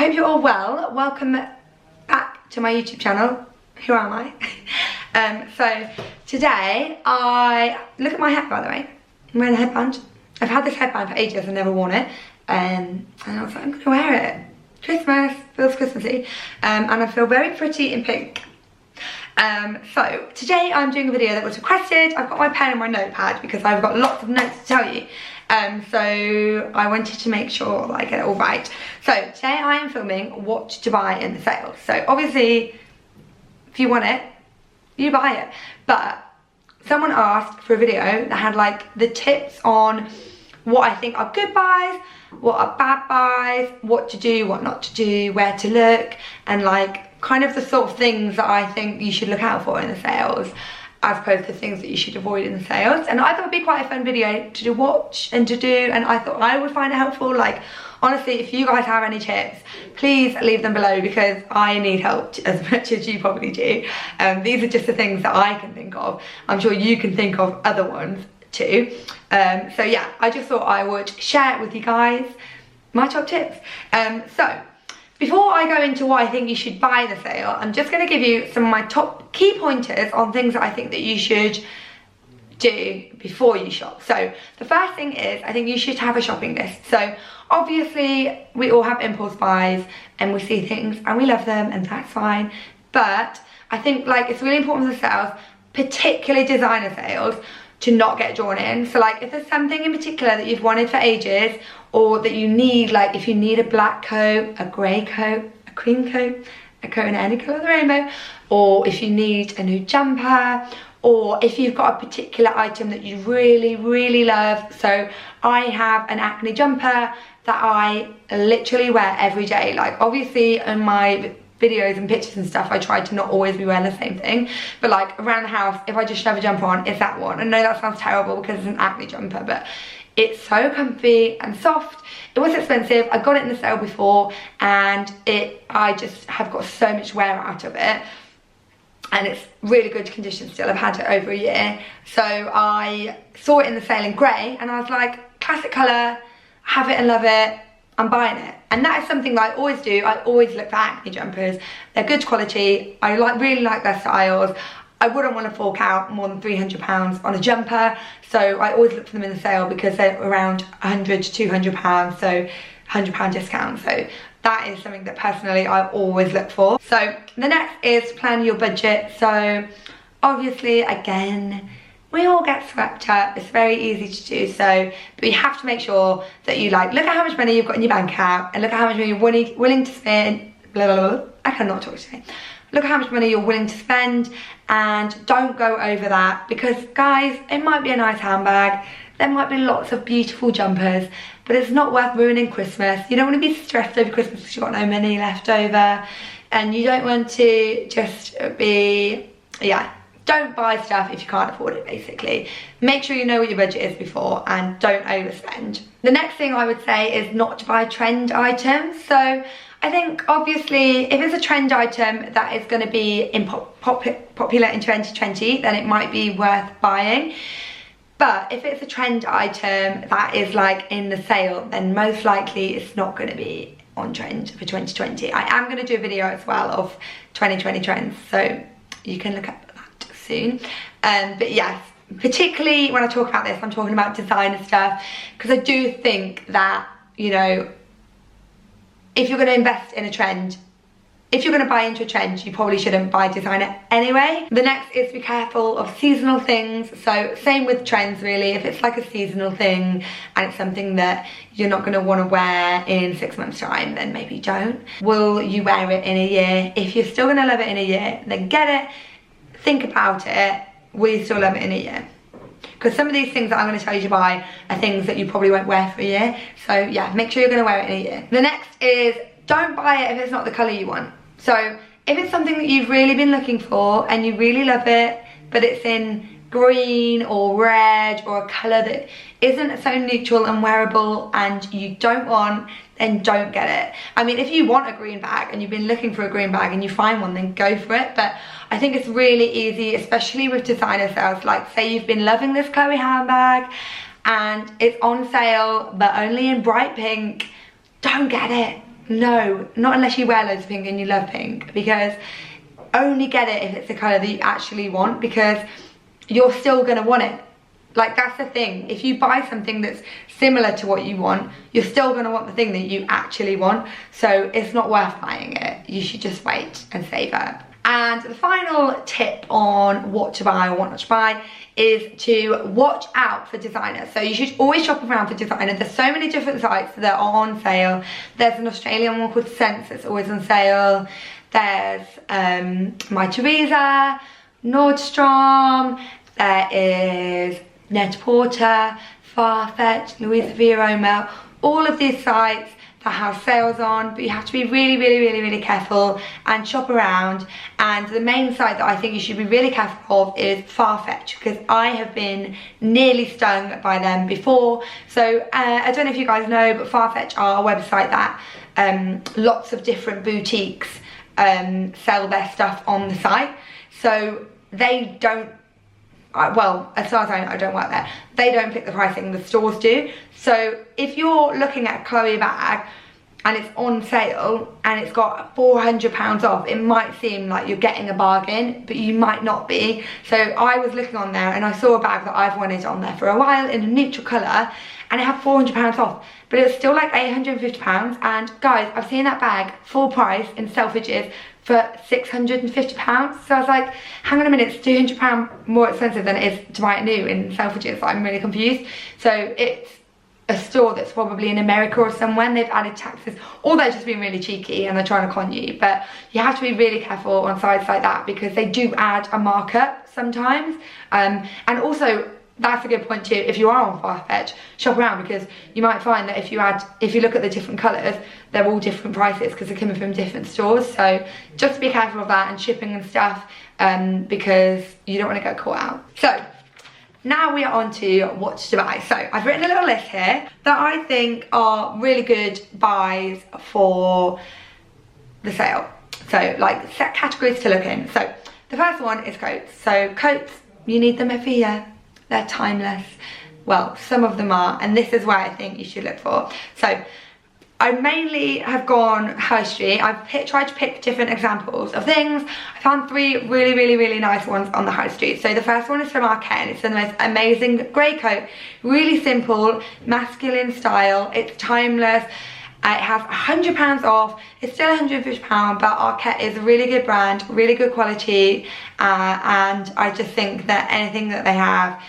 hope you're all well. Welcome back to my YouTube channel. Who am I? So today look at my hat, by the way. I'm wearing a headband. I've had this headband for ages and never worn it. And I was like, I'm gonna wear it. Christmas, feels Christmassy. And I feel very pretty in pink. So today I'm doing a video that was requested. I've got my pen and my notepad because I've got lots of notes to tell you. So I wanted to make sure that I get it all right. So today I am filming what to buy in the sale. So obviously, if you want it, you buy it. But someone asked for a video that had like the tips on what I think are good buys, what are bad buys, what to do, what not to do, where to look, and like kind of the sort of things that I think you should look out for in the sales, as opposed to things that you should avoid in the sales. And I thought it'd be quite a fun video to watch and to do, and I thought I would find it helpful. Like, honestly, if you guys have any tips, please leave them below because I need help as much as you probably do. These are just the things that I can think of. I'm sure you can think of other ones too. So yeah, I just thought I would share it with you guys, my top tips. So before I go into what I think you should buy in the sale, I'm just going to give you some of my top key pointers on things that I think that you should do before you shop. So the first thing is, I think you should have a shopping list. So obviously we all have impulse buys and we see things and we love them, and that's fine. But I think like it's really important for the sales, particularly designer sales, to not get drawn in. So like if there's something in particular that you've wanted for ages, or that you need, like if you need a black coat, a grey coat, a cream coat, a coat in any colour of the rainbow, or if you need a new jumper, or if you've got a particular item that you really love. So I have an acne jumper that I literally wear every day. Like obviously in my videos and pictures and stuff, I try to not always be wearing the same thing, but like around the house, if I just shove a jumper on, it's that one. I know that sounds terrible because it's an acne jumper, but it's so comfy and soft. It was expensive. I got it in the sale before, and I just have got so much wear out of it, and it's really good condition still. I've had it over a year. So I saw it in the sale in grey and I was like, classic colour, have it and love it, I'm buying it. And that is something that I always do. I always look for acne jumpers. They're good quality. I really like their styles. I wouldn't want to fork out more than £300 on a jumper. So I always look for them in the sale because they're around £100 to £200, so £100 discount. So that is something that personally I always look for. So the next is plan your budget. So obviously, again, we all get swept up. It's very easy to do so, but you have to make sure that you like look at how much money you've got in your bank account and look at how much money you're willing to spend. Blah, blah, blah. I cannot talk today. Look at how much money you're willing to spend and don't go over that, because guys, it might be a nice handbag, there might be lots of beautiful jumpers, but it's not worth ruining Christmas. You don't want to be stressed over Christmas because you've got no money left over, and you don't want to just be, yeah, don't buy stuff if you can't afford it, basically. Make sure you know what your budget is before and don't overspend. The next thing I would say is not to buy trend items. So I think obviously if it's a trend item that is going to be popular in 2020, then it might be worth buying. But if it's a trend item that is like in the sale, then most likely it's not going to be on trend for 2020. I am going to do a video as well of 2020 trends, so you can look up that soon. But yes, particularly when I talk about this, I'm talking about designer stuff, because I do think that, you know, if you're going to invest in a trend, if you're going to buy into a trend, you probably shouldn't buy designer anyway. The next is be careful of seasonal things. So same with trends really. If it's like a seasonal thing and it's something that you're not going to want to wear in 6 months time, then maybe don't. Will you wear it in a year? If you're still going to love it in a year, then get it. Think about it. Will you still love it in a year? Because some of these things that I'm going to tell you to buy are things that you probably won't wear for a year. So yeah, make sure you're going to wear it in a year. The next is don't buy it if it's not the colour you want. So if it's something that you've really been looking for and you really love it, but it's in green or red or a colour that isn't so neutral and wearable and you don't want, then don't get it. I mean, if you want a green bag and you've been looking for a green bag and you find one, then go for it. But I think it's really easy, especially with designer sales. Like say you've been loving this Chloe handbag and it's on sale but only in bright pink, don't get it. no, not unless you wear loads of pink and you love pink, because only get it if it's the colour that you actually want, because you're still going to want it. Like, that's the thing. If you buy something that's similar to what you want, you're still going to want the thing that you actually want. So it's not worth buying it. You should just wait and save up. And the final tip on what to buy or what not to buy is to watch out for designers. So you should always shop around for designers. There's so many different sites that are on sale. There's an Australian one called Sense that's always on sale. There's My Teresa, Nordstrom, there is Net-a-Porter, Farfetch, Louisa Viaroma, all of these sites that have sales on, but you have to be really careful and shop around. And the main site that I think you should be really careful of is Farfetch, because I have been nearly stung by them before. So I don't know if you guys know, but Farfetch are a website that lots of different boutiques sell their stuff on the site. So they don't, well, as far as I know, I don't work there, they don't pick the pricing, the stores do. So if you're looking at a Chloe bag and it's on sale and it's got £400 off, it might seem like you're getting a bargain, but you might not be. So I was looking on there and I saw a bag that I've wanted on there for a while in a neutral colour, and it had £400 off, but it was still like £850. And guys, I've seen that bag full price in Selfridges for £650. So I was like, hang on a minute, it's £200 more expensive than it is to buy it new in Selfridges. I'm really confused. So it's a store that's probably in America or somewhere, and they've added taxes, or they're just being really cheeky and they're trying to con you. But you have to be really careful on sites like that, because they do add a markup sometimes. And also, that's a good point too, if you are on Farfetch, shop around, because you might find that if you look at the different colours, they're all different prices because they're coming from different stores. So just be careful of that and shipping and stuff, because you don't want to get caught out. So now we are on to what to buy. So I've written a little list here that I think are really good buys for the sale. So like set categories to look in. So the first one is coats. So coats, you need them every year. They're timeless. Well, some of them are, and this is where I think you should look for. So I mainly have gone high street. I've tried to pick different examples of things. I found 3 really nice ones on the high street. So the first one is from Arcade, and it's the most amazing grey coat. Really simple, masculine style. It's timeless. It has £100 off. It's still £150, but Arcade is a really good brand, really good quality, and I just think that anything that they have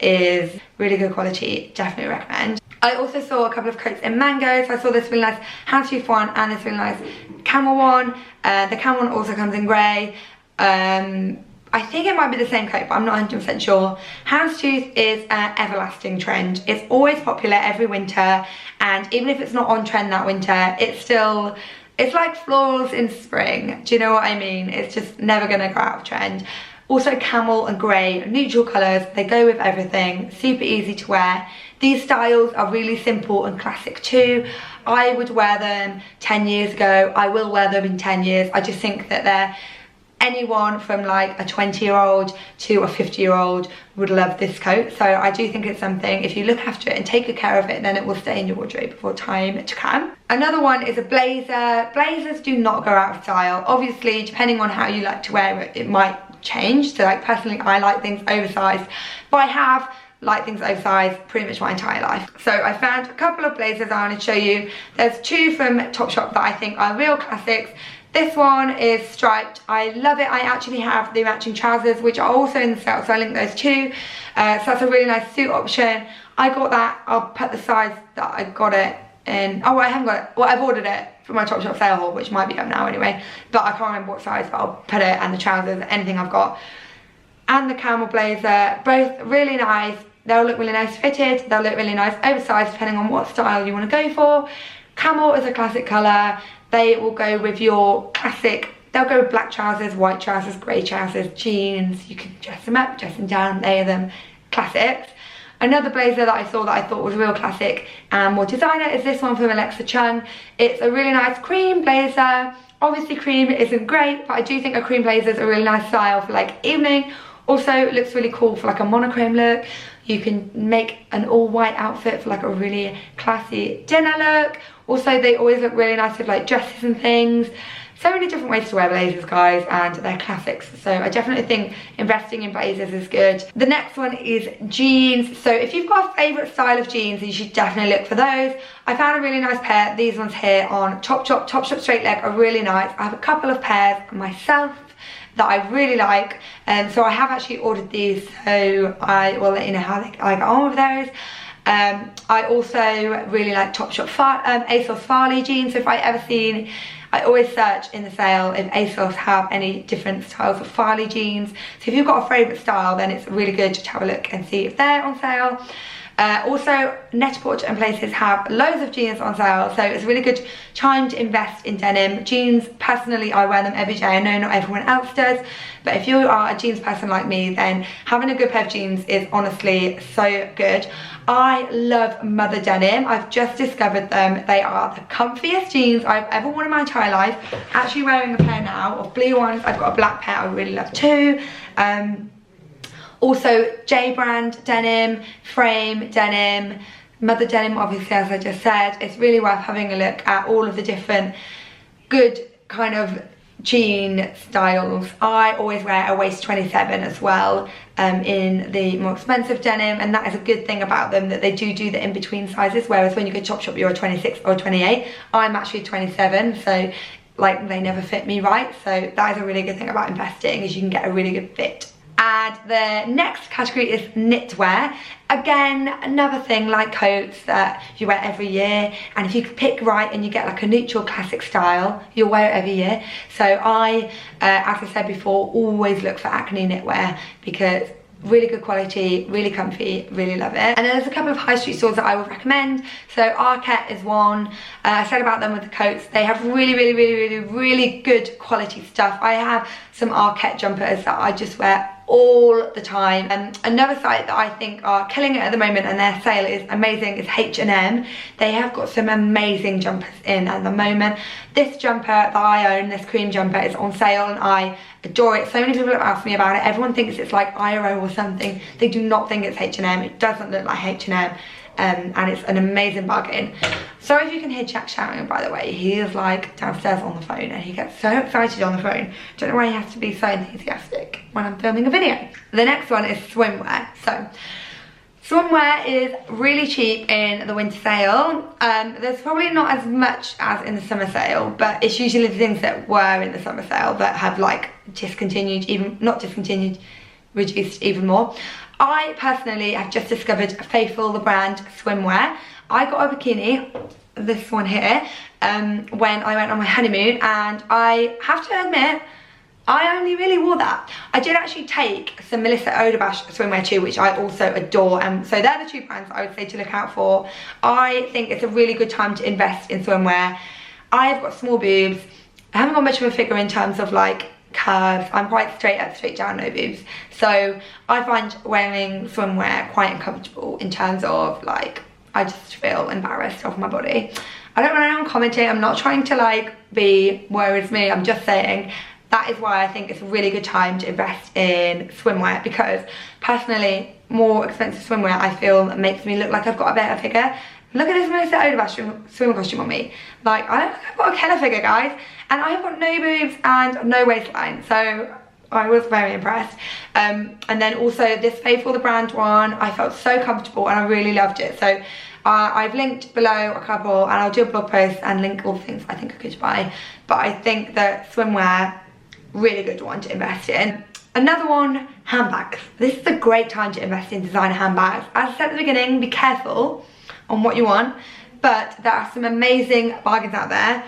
is really good quality. Definitely recommend. I also saw a couple of coats in mango. So I saw this really nice handkerchief one and this really nice camel one. The camel one also comes in grey. I think it might be the same coat, but I'm not 100% sure. Houndstooth is an everlasting trend. It's always popular every winter, and even if it's not on trend that winter, it's like florals in spring. Do you know what I mean? It's just never gonna go out of trend. Also camel and grey, neutral colours, they go with everything, super easy to wear. These styles are really simple and classic too. I would wear them 10 years ago, I will wear them in 10 years. I just think that they're, anyone from like a 20-year-old to a 50-year-old would love this coat. So I do think it's something, if you look after it and take good care of it, then it will stay in your wardrobe for time to come. Another one is a blazer. Blazers do not go out of style. Obviously, depending on how you like to wear it, it might change. So like personally, I like things oversized, but I have liked things oversized pretty much my entire life. So I found a couple of blazers I want to show you. There's 2 from Topshop that I think are real classics. This one is striped. I love it. I actually have the matching trousers, which are also in the sale, so I linked those too. So that's a really nice suit option. I got that. I'll put the size that I got it in. Oh, I haven't got it. Well, I've ordered it for my Topshop sale haul, which might be up now anyway. But I can't remember what size, but I'll put it, and the trousers, anything I've got. And the camel blazer, both really nice. They'll look really nice fitted. They'll look really nice oversized, depending on what style you want to go for. Camel is a classic colour. They will go with your classic, they'll go with black trousers, white trousers, grey trousers, jeans. You can dress them up, dress them down, layer them. Classics. Another blazer that I saw that I thought was real classic and more designer is this one from Alexa Chung. It's a really nice cream blazer. Obviously cream isn't great, but I do think a cream blazer is a really nice style for like evening. Also, it looks really cool for like a monochrome look. You can make an all white outfit for like a really classy dinner look. Also, they always look really nice with like dresses and things. So many different ways to wear blazers, guys, and they're classics. So I definitely think investing in blazers is good. The next one is jeans. So if you've got a favourite style of jeans, you should definitely look for those. I found a really nice pair. These ones here on Topshop straight leg are really nice. I have a couple of pairs myself that I really like, and so I have actually ordered these, so I will let you know how I get on with those. I also really like Topshop ASOS Farley jeans. So if I always search in the sale if ASOS have any different styles of Farley jeans. So if you've got a favourite style, then it's really good to have a look and see if they're on sale. Also, Net-a-Porter and places have loads of jeans on sale, so it's a really good time to invest in denim. Jeans, personally, I wear them every day. I know not everyone else does, but if you are a jeans person like me, then having a good pair of jeans is honestly so good. I love Mother Denim. I've just discovered them. They are the comfiest jeans I've ever worn in my entire life. Actually wearing a pair now of blue ones. I've got a black pair I really love too. Also J brand denim, frame denim, Mother Denim, obviously, as I just said. It's really worth having a look at all of the different good kind of jean styles. I always wear a waist 27 as well, in the more expensive denim, and that is a good thing about them, that they do the in-between sizes, whereas when you go Topshop you're a 26 or 28. I'm actually 27, so like they never fit me right. So that is a really good thing about investing, is you can get a really good fit. And the next category is knitwear. Again, another thing like coats that you wear every year, and if you pick right and you get like a neutral classic style, you'll wear it every year. So I, as I said before, always look for Acne knitwear because really good quality, really comfy, really love it. And then there's a couple of high street stores that I would recommend. So Arket is one. I said about them with the coats. They have really good quality stuff. I have some Arket jumpers that I just wear all the time. And another site that I think are killing it at the moment, and their sale is amazing, is H&M. They have got some amazing jumpers in at the moment. This jumper that I own, this cream jumper, is on sale and I adore it. So many people have asked me about it. Everyone thinks it's like IRO or something. They do not think it's H&M. It doesn't look like H&M. And it's an amazing bargain. Sorry if you can hear Jack shouting, by the way. He is like downstairs on the phone and he gets so excited on the phone. Don't know why he has to be so enthusiastic when I'm filming a video. The next one is swimwear. So swimwear is really cheap in the winter sale. There's probably not as much as in the summer sale, but it's usually the things that were in the summer sale that have like reduced even more. I personally have just discovered Faithful, the brand swimwear. I got a bikini, this one here, when I went on my honeymoon, and I have to admit, I only really wore that. I did actually take some Melissa Oderbash swimwear too, which I also adore, and so they're the two brands I would say to look out for. I think it's a really good time to invest in swimwear. I've got small boobs. I haven't got much of a figure in terms of like curves. I'm quite straight up, straight down, no boobs. So I find wearing swimwear quite uncomfortable in terms of like, I just feel embarrassed of my body. I don't want anyone commenting. I'm not trying to like be woe is me. I'm just saying that is why I think it's a really good time to invest in swimwear, because personally, more expensive swimwear I feel makes me look like I've got a better figure. Look at this Melissa Oderbash swimming costume on me. Like, I don't think I've got a killer figure, guys. And I've got no boobs and no waistline. So I was very impressed. And then also this Faithful, the brand one, I felt so comfortable and I really loved it. So I've linked below a couple, and I'll do a blog post and link all the things I think are good to buy. But I think that swimwear, really good one to invest in. Another one, handbags. This is a great time to invest in designer handbags. As I said at the beginning, be careful on what you want, but there are some amazing bargains out there.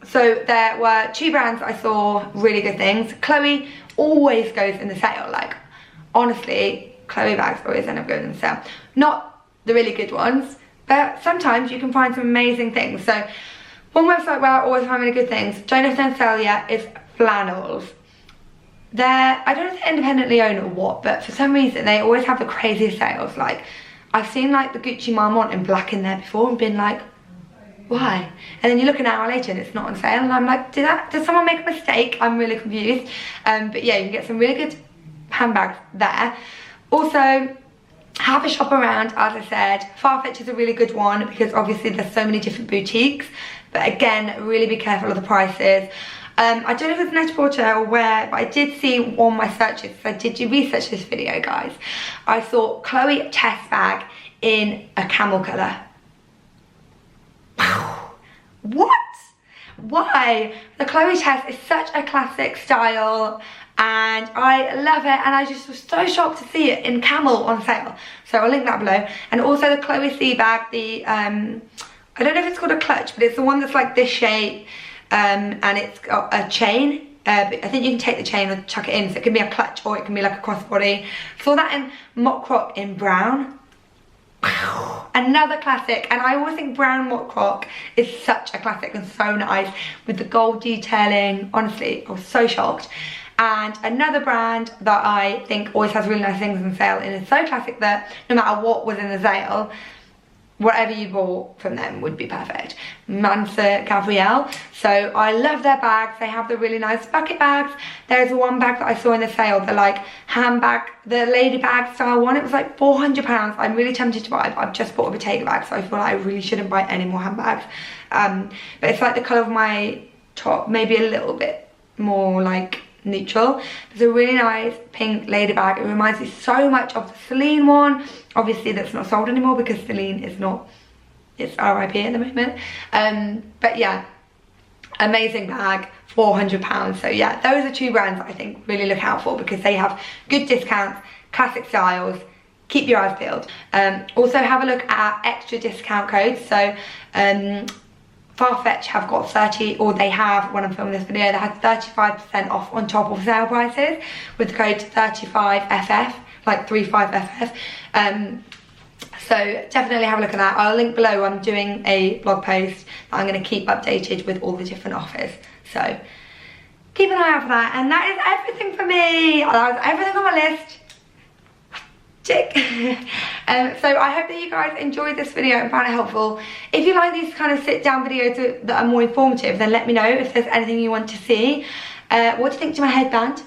So there were two brands I saw really good things. Chloe always goes in the sale. Like, honestly, Chloe bags always end up going in the sale. Not the really good ones, but sometimes you can find some amazing things. So one website where I always find really good things, don't know if they're on sale yet, is Flannels. I don't know if they're independently owned or what, but for some reason they always have the craziest sales. Like, I've seen like the Gucci Marmont in black in there before and been like, why? And then you look an hour later and it's not on sale, and I'm like, did someone make a mistake? I'm really confused. But yeah, you can get some really good handbags there. Also, have a shop around. As I said, Farfetch is a really good one because obviously there's so many different boutiques, but again, really be careful of the prices. I don't know if it's Net-a-Porter or where, but I did see on my searches, so I did do research this video, guys. I saw Chloe chest bag in a camel colour. What? Why? The Chloe chest is such a classic style and I love it, and I just was so shocked to see it in camel on sale. So I'll link that below. And also the Chloe C bag, the I don't know if it's called a clutch, but it's the one that's like this shape, and it's got a chain. But I think you can take the chain and chuck it in, so it can be a clutch or it can be like a crossbody. Saw that in mock croc in brown. Another classic, and I always think brown mock croc is such a classic and so nice with the gold detailing. Honestly, I was so shocked. And another brand that I think always has really nice things on sale and is so classic that no matter what was in the sale, whatever you bought from them would be perfect. Mansa Gabrielle. So I love their bags. They have the really nice bucket bags. There's one bag that I saw in the sale, the like handbag, the lady bag style one. It was like £400. I'm really tempted to buy, but I've just bought a Bottega bag, so I feel like I really shouldn't buy any more handbags. But it's like the colour of my top, maybe a little bit more like neutral. There's a really nice pink lady bag. It reminds me so much of the Celine one. Obviously that's not sold anymore because Celine is not, it's RIP at the moment. But yeah, amazing bag, £400. So yeah, those are two brands that I think really look out for because they have good discounts, classic styles. Keep your eyes peeled. Also have a look at extra discount codes. So Farfetch have got 30, or they have, when I'm filming this video, they had 35% off on top of sale prices with the code 35FF, like 35FF. So definitely have a look at that. I'll link below. I'm doing a blog post that I'm going to keep updated with all the different offers. So keep an eye out for that. And that is everything for me. That was everything on my list. Tick. So I hope that you guys enjoyed this video and found it helpful. If you like these kind of sit down videos that are more informative, then let me know if there's anything you want to see. What do you think to my headband?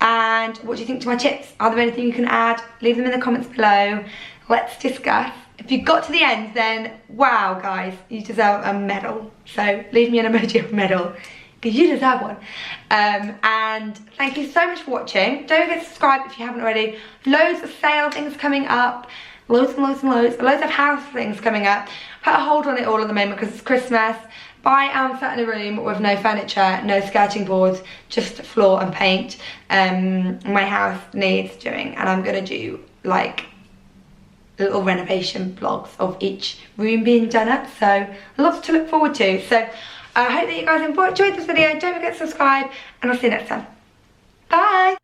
And what do you think to my tips? Are there anything you can add? Leave them in the comments below. Let's discuss. If you got to the end, then wow guys, you deserve a medal. So leave me an emoji of a medal, because you deserve one. And thank you so much for watching. Don't forget to subscribe if you haven't already. Loads of sale things coming up. Loads and loads and loads. Loads of house things coming up. Put a hold on it all at the moment because it's Christmas. I am sat in a room with no furniture, no skirting boards, just floor and paint. My house needs doing, and I'm gonna do like little renovation vlogs of each room being done up. So lots to look forward to. So I hope that you guys enjoyed this video. Don't forget to subscribe, and I'll see you next time. Bye!